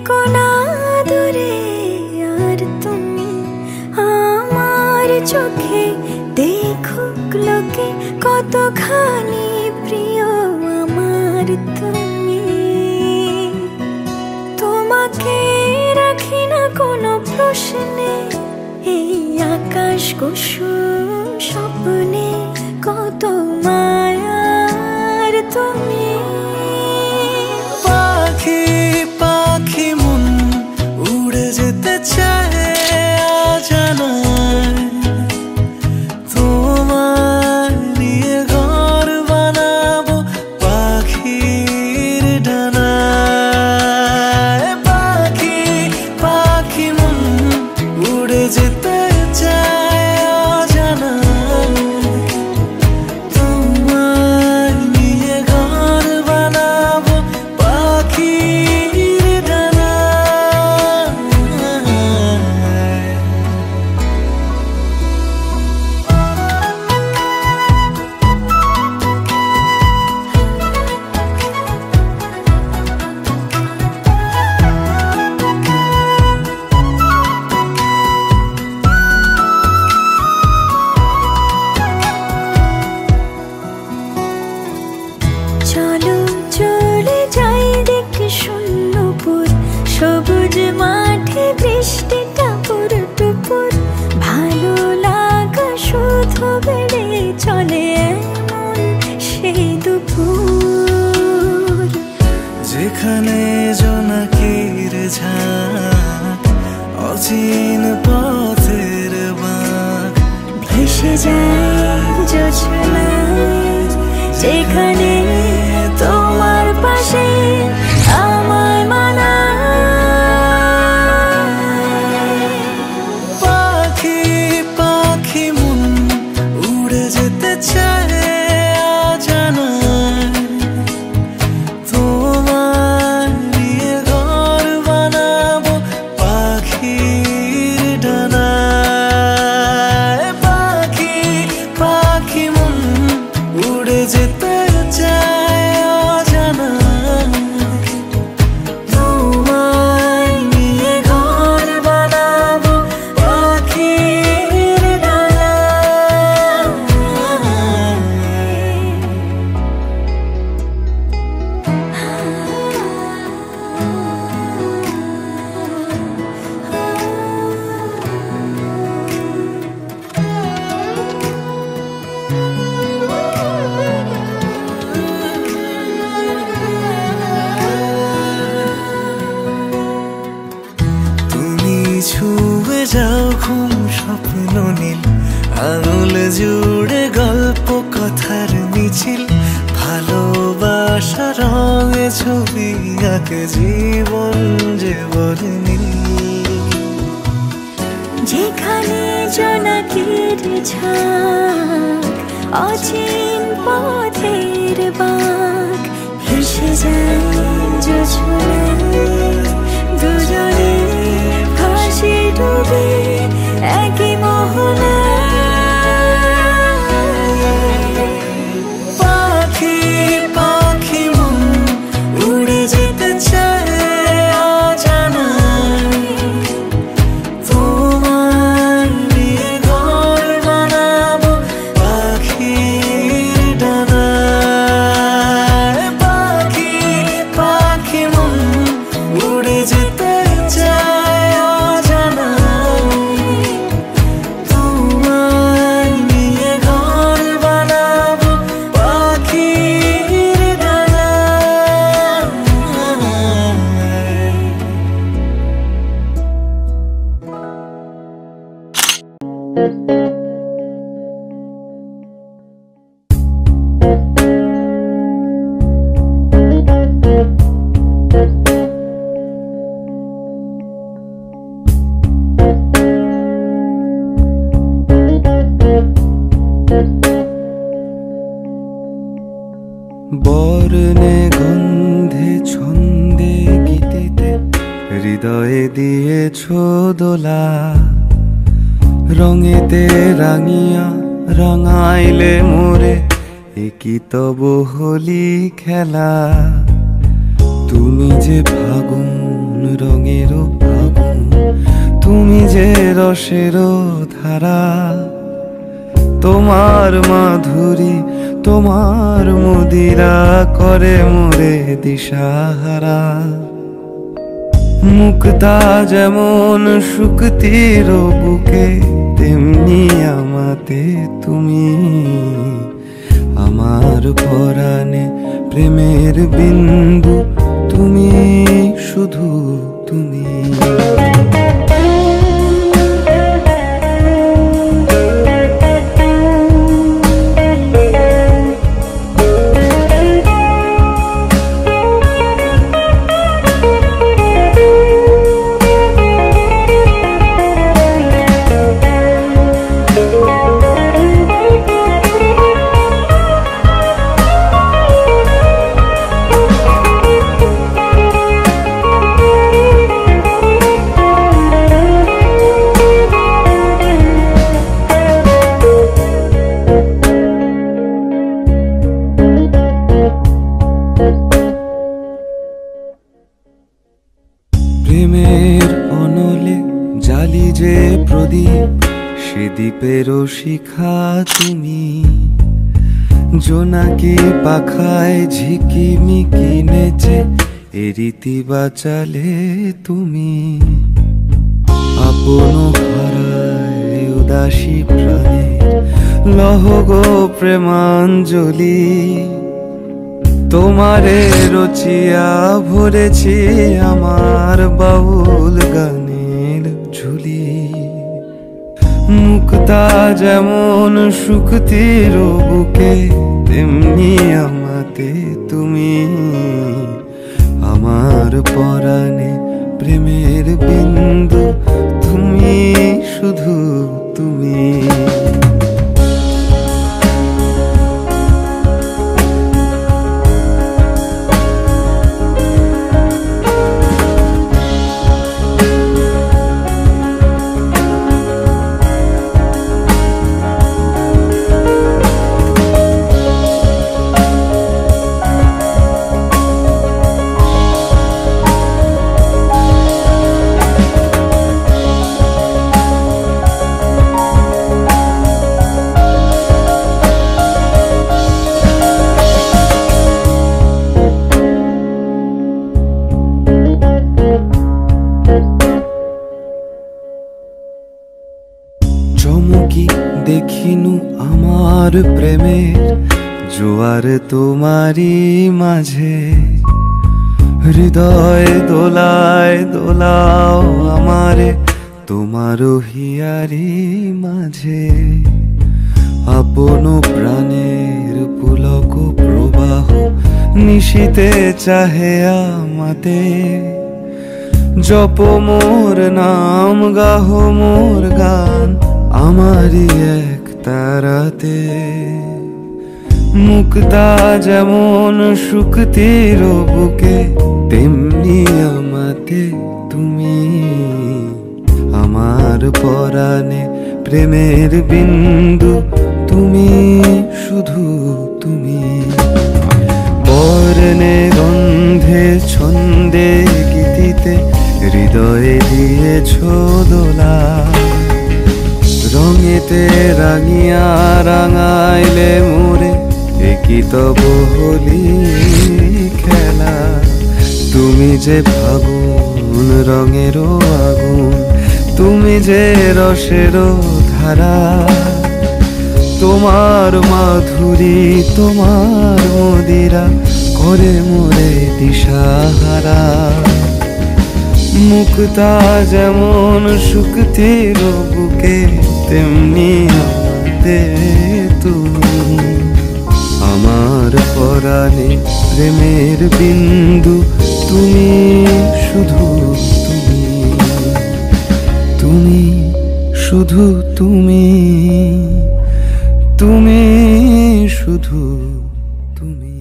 থেকো না দূরে আর তুমি আমার চোখে দেখুক লোকে কতখানি প্রিয় আমার তুমি। তোমাকে রাখি না কোনো প্রশ্নে, এই আকাশ কুসুম স্বপ্নে কত মায়ার তুমি। পাখি পাখি মন উড়ে যেতে চায় অজানায়, তোমার নিয়ে ঘর বানাবো পাখির ডানায়। পাখি পাখি মন উড়ে যেতে চায় অজানায়, তোমার নিয়ে ঘর বানাবো পাখির ডানায়। চলো চলে যাই দেখে শূন্যপুর, সবুজ মাঠে বৃষ্টি টাপুর টুপুর, ভালো লাগা শুধু বেড়ে চলে এমন সেই দুপুর। যেখানে জোনাকির ঝাঁক, অচিন পথের বাঁক, ভেসে যায় জোছনায়, যেখানে তোমার পাশে আমায় মানায়। পাখি পাখি মন উড়ে যেতে চায় অজানায়, তোমার নিয়ে ঘর বানাবো পাখির ডানায়। পাখি পাখি মন উড়ে যেতে চায় অজানায়, তোমার নিয়ে ঘর বানাবো পাখির ডানায়। তুমি ছুঁয়ে যাও ঘুম স্বপ্ন নীল, আঙুল জুড়ে গল্প কথার মিছিল, ভালোবাসা রঙে ছবি আঁকে জীবন যে বলে নীল। যেখানে জোনাকির ঝাঁক, অচিন পথের বাঁক, ভেসে যায় জোছনায়, দুজনে ভাসি ডুবে একই মোহনায়। পাখি পাখি মন উড়ে যেতে চায় অজানায়, তোমার নিয়ে ঘর বানাবো পাখির ডানায়। পাখি পাখি মন উড়ে যেতে চায় অজানায়, তোমার নিয়ে ঘর বানাবো পাখির ডানায়। বর্ণে গন্ধে ছন্দে গীতিতে হৃদয়ে দিয়েছো দোলা, রঙেতে রাঙিয়া রাঙাইলে মোরে, একই তব হোলি খেলা। তুমি যে ফাগুন রঙেরও আগুন, তুমি যে রসেরও ধারা। তোমার মাধুরী তোমার মদিরা করে মোরে দিশাহারা। মুক্তা যেমন শুকতির বুকে, তেমনি আমাতে তুমি। আমার পরাণে প্রেমের বিন্দু, তুমি শুধু তুমি। প্রেমের অনলে জালি যে প্রদীপ, সে দ্বীপেরও শিখা তুমি। জোনাকি পাখায় ঝিকিমিকি নেচে এ রীতি বাঁচালে তুমি। আপন হারায় উদাসী প্রাণে লহ গো প্রেমাঞ্জলি। তোমারে রচিয়া ভরেছি আমার বাউল গানের ঝুলি। মুক্তা যেমন শুকতির বুকে, তেমনি আমাতে তুমি। আমার পরাণে প্রেমের বিন্দু, তুমি শুধু তুমি। চমকি দেখিনু আমার প্রেমের জোয়ার তোমারই মাঝে। হৃদয় দোলায় দোলাও আমারে তোমারও হিয়ারি মাঝে। আপন প্রাণের পুলক প্রবাহ নিশীতে চাহে আমাতে। জপ মোর নাম গাহ মোর গান আমারি এক তারাতে। মুক্তা যেমন শুকতির বুকে, তেমনি আমাতে তুমি। আমার পরাণে প্রেমের বিন্দু, তুমি শুধু তুমি। বর্ণে গন্ধে ছন্দে গীতিতে হৃদয়ে দিয়েছ দোলা। রঙেতে রাঙিয়া রাঙাইলে মোরে, একই তব হোলি খেলা। তুমি যে ফাগুন রঙেরও আগুন, তুমি যে রসেরও ধারা। তোমার মাধুরী তোমার মদিরা করে মোরে দিশাহারা। মুক্তা যেমন শুকতির বুকে, তেমনি আমাতে তুমি। আমার পরাণে প্রেমের বিন্দু, তুমি শুধু তুমি। তুমি শুধু তুমি। তুমি শুধু তুমি।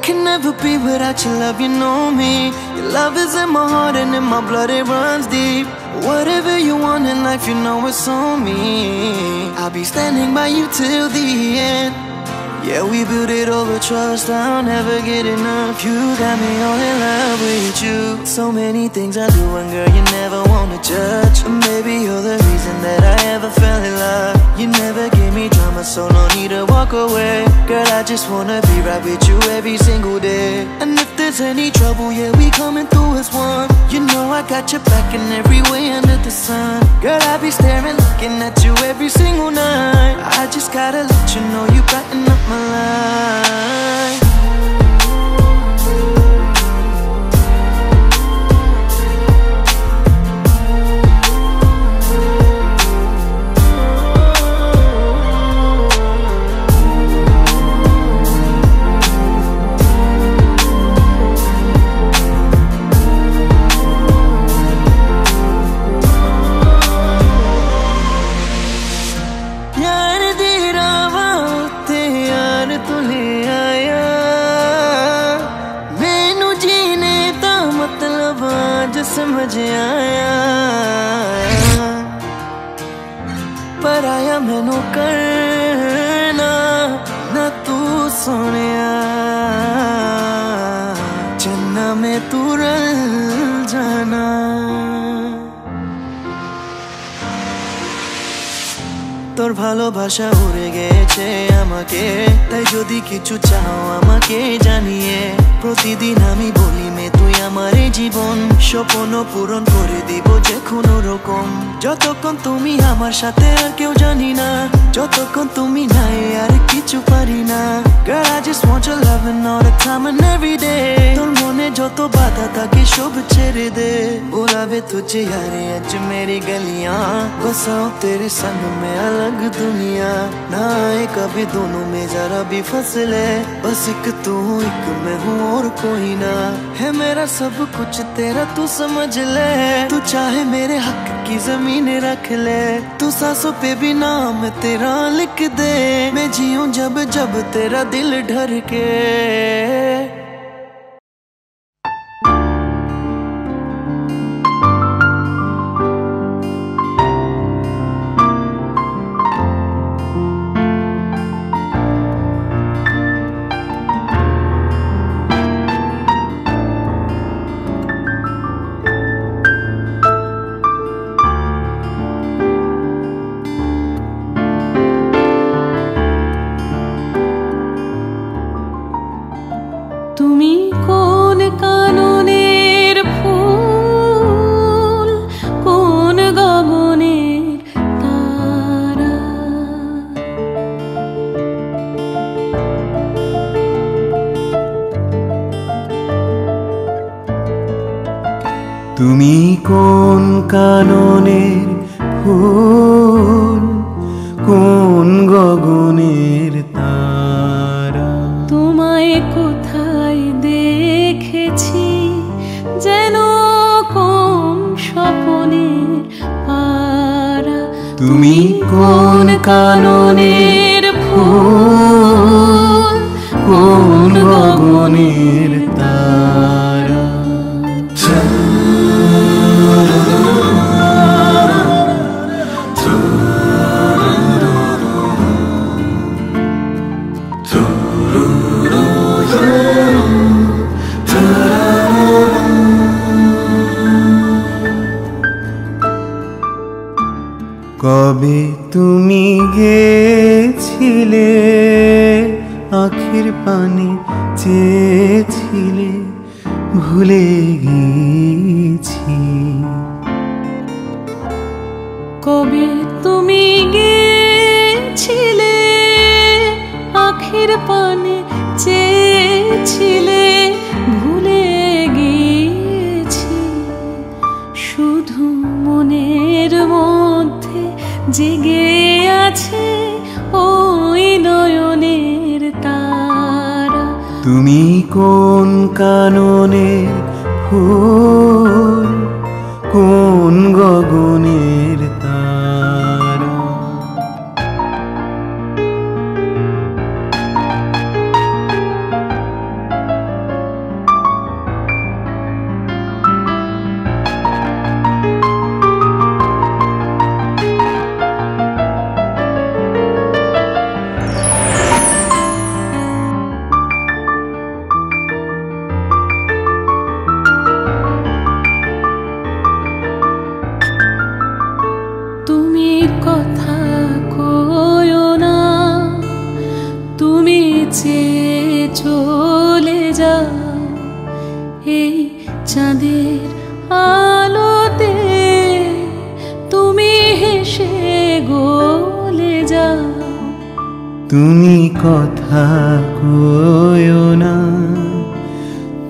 Can never be without your love, you know me. Your love is in my heart and in my blood, it runs deep. Whatever you want in life, you know it's on me. I'll be standing by you till the end. Yeah, we built it over trust, I'll never get enough. You got me all in love with you. So many things I do, and girl, you never wanna judge. Maybe you're the reason that I ever fell in love. You never gave me drama, so no need to walk away. Girl, I just wanna be right with you every single day. And if there's any trouble, yeah, we coming through as one. You know I got your back in every way under the sun. Girl, I be staring, looking at you every single night. I just gotta let you know you brighten up my life. समझ आया पर आया मैनू करना ना तू सोनिया चन्ना में तू रल जाना তোর ভালোবাসা উড়ে গেছে আমাকে তাই যদি কিছু চাও আমাকে জানিয়ে প্রতিদিন আমি বলি মে তুই আমারে জীবন স্বপ্ন পূরণ করে দিব যে কোনো রকম যতক্ষণ তুমি আমার সাথে আর কেউ জানি না যতক্ষণ তুমি নাই আর কিছু পারি না Girl I just want your loving all the time and every day তোর মনে যত বাধা থাকে সব ছেড়ে দে बुलावे तुझे यारे आज मेरी गलियां बसाओ तेरे संग में अलग दुनिया ना आए कभी दोनों में जरा भी फसले बस एक तू एक मैं हूँ और कोई ना है मेरा सब कुछ तेरा तू समझ ले तू चाहे मेरे हक की जमीन रख ले तू सांसों पे भी नाम तेरा लिख दे मैं जीऊं जब जब तेरा दिल डर के তুমি কোন কাননের ফুল কোন গগনের তারা তোমায় কোথায় দেখেছি যেন কোন স্বপ্নের পারা তুমি কোন কাননের ফুল কোন গগনের তারা কবে তুমি গেছিলে আখির পানে চেয়েছিলে ভুলে গেছি কবে তুমি গেছিলে আখির পানে চেয়েছিলে ভুলে গেছি শুধু মনের মধ্যে জেগে আছে ওই নয়নের তারা তুমি কোন কাননের ফুল কোন গগনের তারা যাও এই চাঁদের আলোতে তুমি হেসে গলে যাও। তুমি কথা কয়ো না,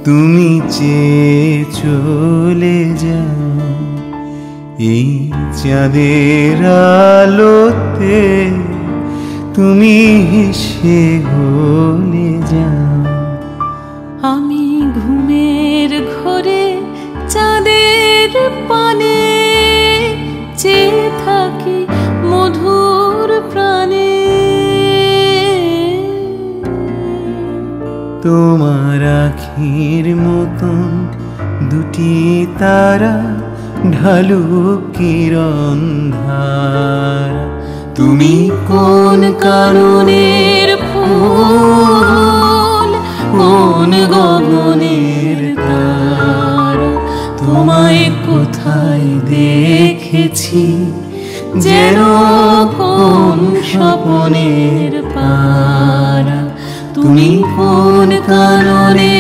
তুমি চেয়ে চলে যাও এই চাঁদের আলোতে তুমি হেসে গলে যাও। আমি ঘুমের ঘরে চাঁদের পানে চেয়ে থাকি মধুর প্রাণে। তোমার আখির মতন দুটি তারা ঢালু কিরণ ধারা। তুমি কোন কাননের ফুল, কোন গগনের তারা, তোমায় কোথায় দেখেছি যেন কোন স্বপনের পারা। তুমি কোন কাননের